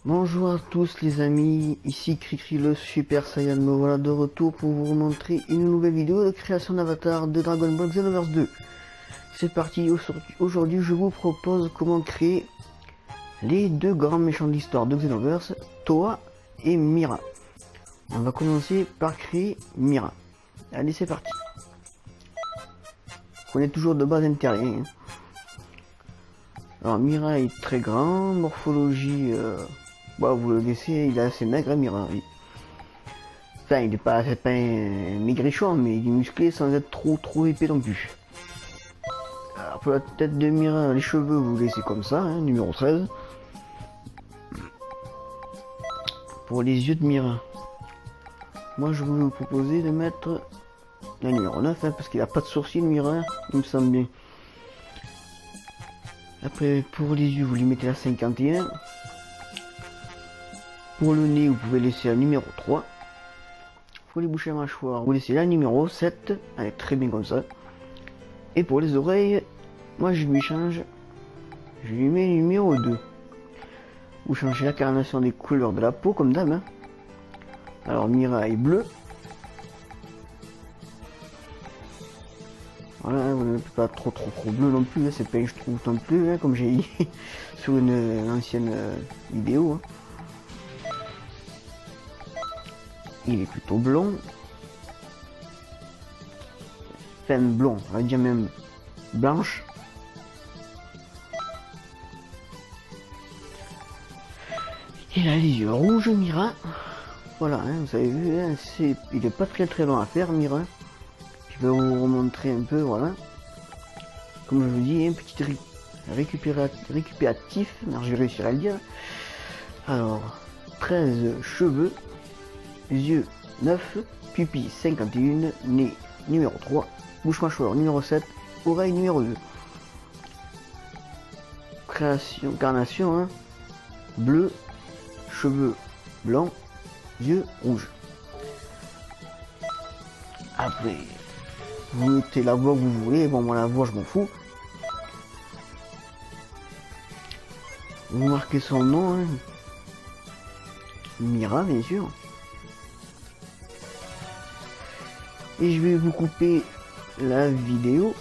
Bonjour à tous les amis, ici Cricri le Super Saiyan, me voilà de retour pour vous montrer une nouvelle vidéo de création d'avatar de Dragon Ball Xenoverse 2. C'est parti, aujourd'hui je vous propose comment créer les deux grands méchants de l'histoire de Xenoverse, Towa et Mira. On va commencer par créer Mira. Allez, c'est parti. On est toujours de base intérêt. Alors Mira est très grand, morphologie... vous le laissez, il est assez maigre, hein, Mira, oui. Enfin, il est pas, c'est pas un maigrichon, mais il est musclé sans être trop épais non plus. Alors, pour la tête de Mira, les cheveux, vous laissez comme ça, hein, numéro 13. Pour les yeux de Mira, moi je vais vous proposer de mettre la numéro 9, hein, parce qu'il a pas de sourcils, Mira, il me semble bien. Après, pour les yeux, vous lui mettez la 51. Pour le nez, vous pouvez laisser la numéro 3. Pour les bouches et mâchoires, vous laissez la numéro 7. Elle est très bien comme ça. Et pour les oreilles, moi je lui change. Je lui mets le numéro 2. Vous changez la carnation des couleurs de la peau comme d'hab. Hein. Alors Mira est bleu. Voilà, vous n'êtes pas trop bleu non plus. Hein. C'est pas je trouve non plus, hein, comme j'ai dit sur une ancienne vidéo. Hein. Il est plutôt blond. Enfin blond, on va dire même blanche. Il a les yeux rouges, Mira. Voilà, hein, vous avez vu, hein, il est pas très long à faire, Mira. Je vais vous remontrer un peu, voilà. Comme je vous dis, un petit récupératif. Alors, je vais réussir à le dire. Alors, 13 cheveux. Yeux 9, pupille 51, nez numéro 3, bouche mâchoire numéro 7, oreille numéro 2. Carnation, hein, bleu, cheveux blancs, yeux rouges. Après, vous mettez la voix que vous voulez, bon moi la voix je m'en fous. Vous marquez son nom, hein. Mira bien sûr. Et je vais vous couper la vidéo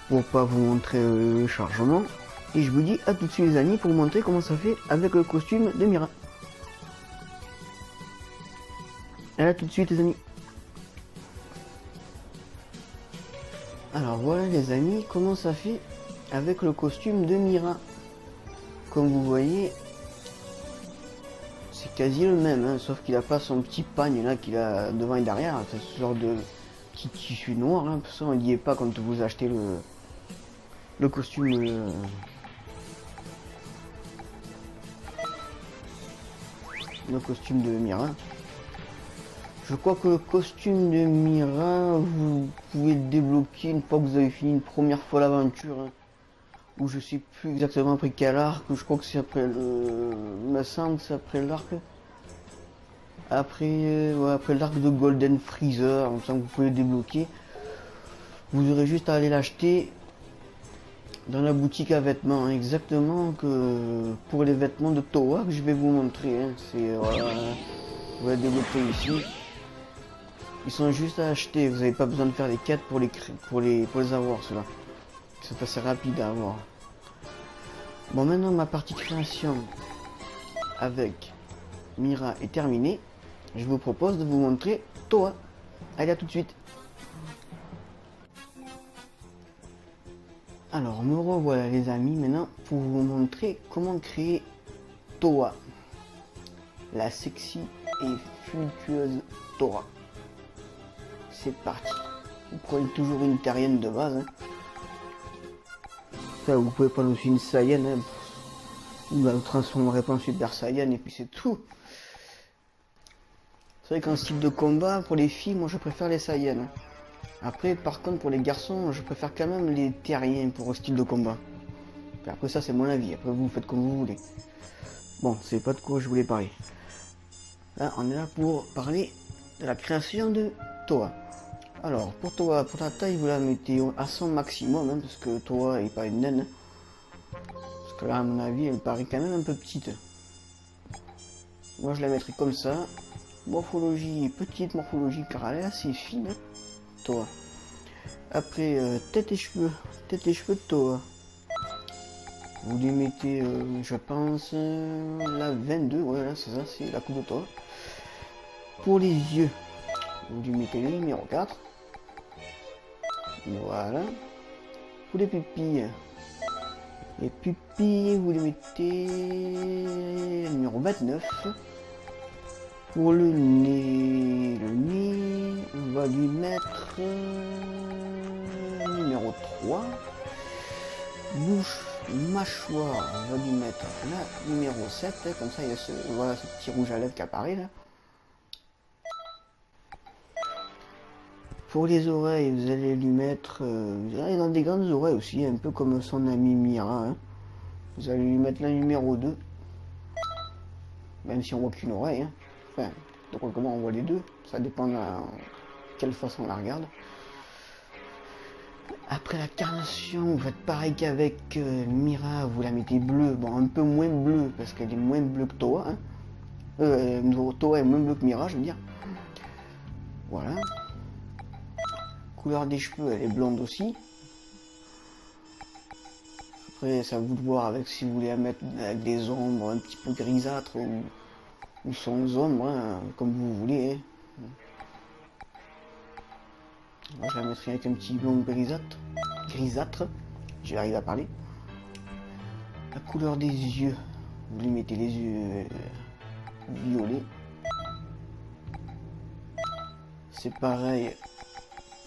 pour pas vous montrer le chargement. Et je vous dis à tout de suite les amis pour vous montrer comment ça fait avec le costume de Mira. À tout de suite les amis. Alors voilà les amis comment ça fait avec le costume de Mira. Comme vous voyez, c'est quasi le même, hein, sauf qu'il a pas son petit pagne là qu'il a devant et derrière, c'est ce genre de petit tissu noir, hein, ça on n'y est pas quand vous achetez le costume. Le costume de Mira. Je crois que le costume de Mira, vous pouvez le débloquer une fois que vous avez fini une première fois l'aventure. Hein, où je sais plus exactement après quel arc, je crois que c'est après le... me semble c'est après l'arc. Après, après l'arc de Golden Freezer, comme ça vous pouvez le débloquer. Vous aurez juste à aller l'acheter dans la boutique à vêtements, hein, exactement que pour les vêtements de Towa que je vais vous montrer. Hein, c'est voilà, vous la débloquer ici. Ils sont juste à acheter, vous n'avez pas besoin de faire des quêtes pour les avoir ceux-là. C'est assez rapide à avoir. Bon maintenant ma partie création avec Mira est terminée. Je vous propose de vous montrer Towa. Allez à tout de suite. Alors me revoilà les amis maintenant pour vous montrer comment créer Towa. La sexy et fructueuse Towa. C'est parti. Vous prenez toujours une terrienne de base. Hein. Enfin, vous pouvez prendre aussi une Saiyan. Hein. Vous la transformerez pas en Super Saiyan et puis c'est tout. C'est vrai qu'en style de combat, pour les filles, moi je préfère les Saiyans. Après, par contre, pour les garçons, je préfère quand même les terriens pour le style de combat. Et après ça, c'est mon avis. Après, vous faites comme vous voulez. Bon, c'est pas de quoi je voulais parler. Là, on est là pour parler de la création de Towa. Alors, pour Towa, pour la taille, vous la mettez à son maximum, hein, parce que Towa est pas une naine. Parce que là, à mon avis, elle paraît quand même un peu petite. Moi je la mettrai comme ça. Morphologie, petite morphologie car elle est assez fine. Toa. Après, tête et cheveux de Toa. Vous lui mettez, je pense, la 22, voilà, c'est ça, c'est la coupe de Toa. Pour les yeux, vous lui mettez le numéro 4. Voilà. Pour les pupilles, vous lui mettez le numéro 29. Pour le nez, on va lui mettre numéro 3. Bouche, mâchoire, on va lui mettre la numéro 7, comme ça il y a voilà, ce petit rouge à lèvres qui apparaît là. Pour les oreilles, vous allez lui mettre, vous allez dans des grandes oreilles aussi, un peu comme son ami Mira. Hein. Vous allez lui mettre la numéro 2, même si on voit qu'une oreille. Hein. Enfin, donc comment on voit les deux, ça dépend de quelle façon on la regarde. Après la carnation, vous faites pareil qu'avec Mira, vous la mettez bleue, bon un peu moins bleue parce qu'elle est moins bleue que Toa. Hein. Toa est moins bleu que Mira, je veux dire. Voilà. Couleur des cheveux, elle est blonde aussi. Après, c'est à vous de voir avec si vous voulez la mettre avec des ombres un petit peu grisâtres ou sans ombre, hein, comme vous voulez. Hein. Moi, je la mettrai avec un petit blond grisâtre. Je vais arriver à parler. La couleur des yeux, vous lui mettez les yeux violets. C'est pareil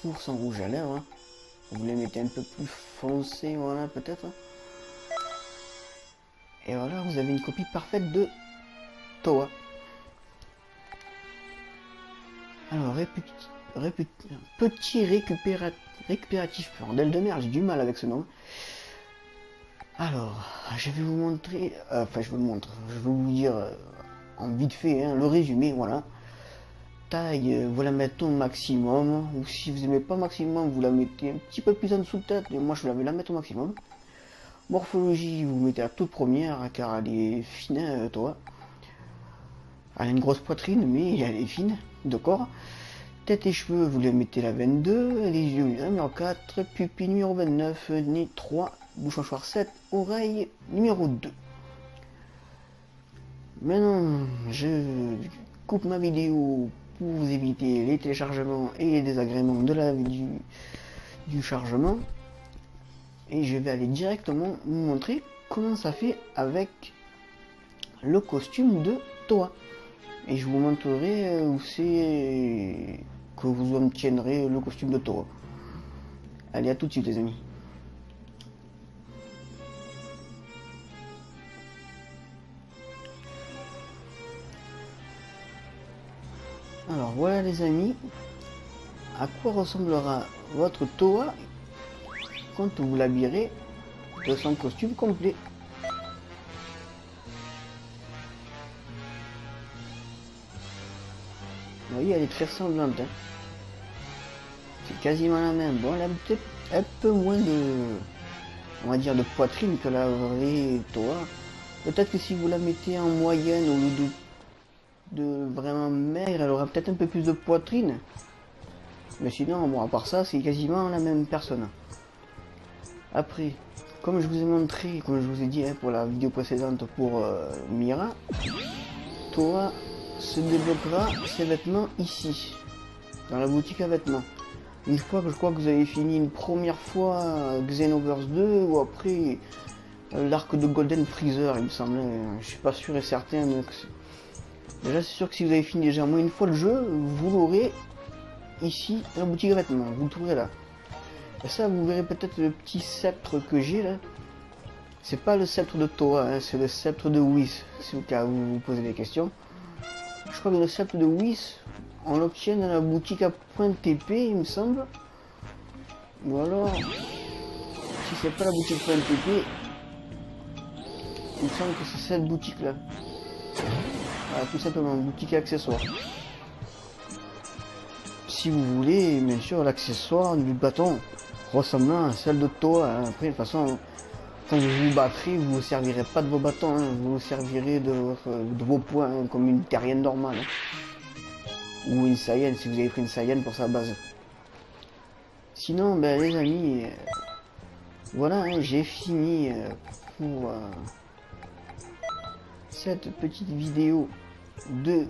pour son rouge à lèvres. Hein. Vous les mettez un peu plus foncé, voilà, peut-être. Et voilà, vous avez une copie parfaite de Toa. Alors, petit récupératif bordel de merde, j'ai du mal avec ce nom. Alors, je vais vous montrer, je vais vous dire en vite fait hein, le résumé, voilà. Taille, vous la mettez au maximum, ou si vous n'aimez pas maximum, vous la mettez un petit peu plus en dessous peut-être, et moi je vais la mettre au maximum. Morphologie, vous mettez à toute première, car elle est fine, Toa. Elle a une grosse poitrine, mais elle est fine, de corps. Tête et cheveux, vous les mettez la 22, les yeux numéro 4, pupille numéro 29, nez 3, bouche mâchoire 7, oreille numéro 2. Maintenant, je coupe ma vidéo pour vous éviter les téléchargements et les désagréments du chargement. Et je vais aller directement vous montrer comment ça fait avec le costume de Toa. Et je vous montrerai où c'est que vous obtiendrez le costume de Toa. Allez, à tout de suite les amis. Alors voilà les amis, à quoi ressemblera votre Toa quand vous l'habillerez de son costume complet. Vous voyez, elle est très ressemblante. Hein. C'est quasiment la même. Bon, elle a peut-être un peu moins de, on va dire, de poitrine que la vraie Toa. Peut-être que si vous la mettez en moyenne au lieu de vraiment maigre, elle aura peut-être un peu plus de poitrine. Mais sinon, bon, à part ça, c'est quasiment la même personne. Après, comme je vous ai montré, comme je vous ai dit hein, pour la vidéo précédente pour Mira, Toa se débloquera ses vêtements ici, dans la boutique à vêtements. Une fois que je crois que vous avez fini une première fois Xenoverse 2 ou après l'arc de Golden Freezer, il me semble. Je suis pas sûr et certain. Donc déjà, c'est sûr que si vous avez fini déjà au moins une fois le jeu, vous l'aurez ici dans la boutique à vêtements. Vous le trouverez là. Et ça, vous verrez peut-être le petit sceptre que j'ai là. C'est pas le sceptre de Toa, hein, c'est le sceptre de Whis, si au cas où vous vous posez des questions. Je crois que le sceptre de Whis, on l'obtient dans la boutique à Pointe TP, il me semble. Ou alors, si c'est pas la boutique Pointe TP, il me semble que c'est cette boutique là. Voilà, tout simplement, boutique à accessoires. Si vous voulez, bien sûr, l'accessoire du bâton ressemblant à celle de Toa. Hein. Après, de toute façon, quand vous vous battrez, vous ne servirez pas de vos bâtons, hein, vous vous servirez de vos poings, hein, comme une terrienne normale. Hein. Ou une Saiyenne, si vous avez pris une Saiyenne pour sa base. Sinon, ben, les amis, voilà, hein, j'ai fini pour cette petite vidéo de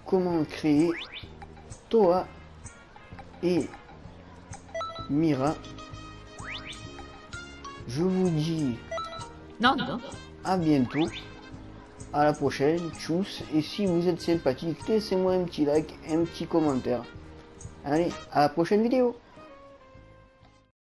comment créer Toa et Mira. Je vous dis à bientôt, à la prochaine, tchuss, et si vous êtes sympathique, laissez-moi un petit like, un petit commentaire. Allez, à la prochaine vidéo.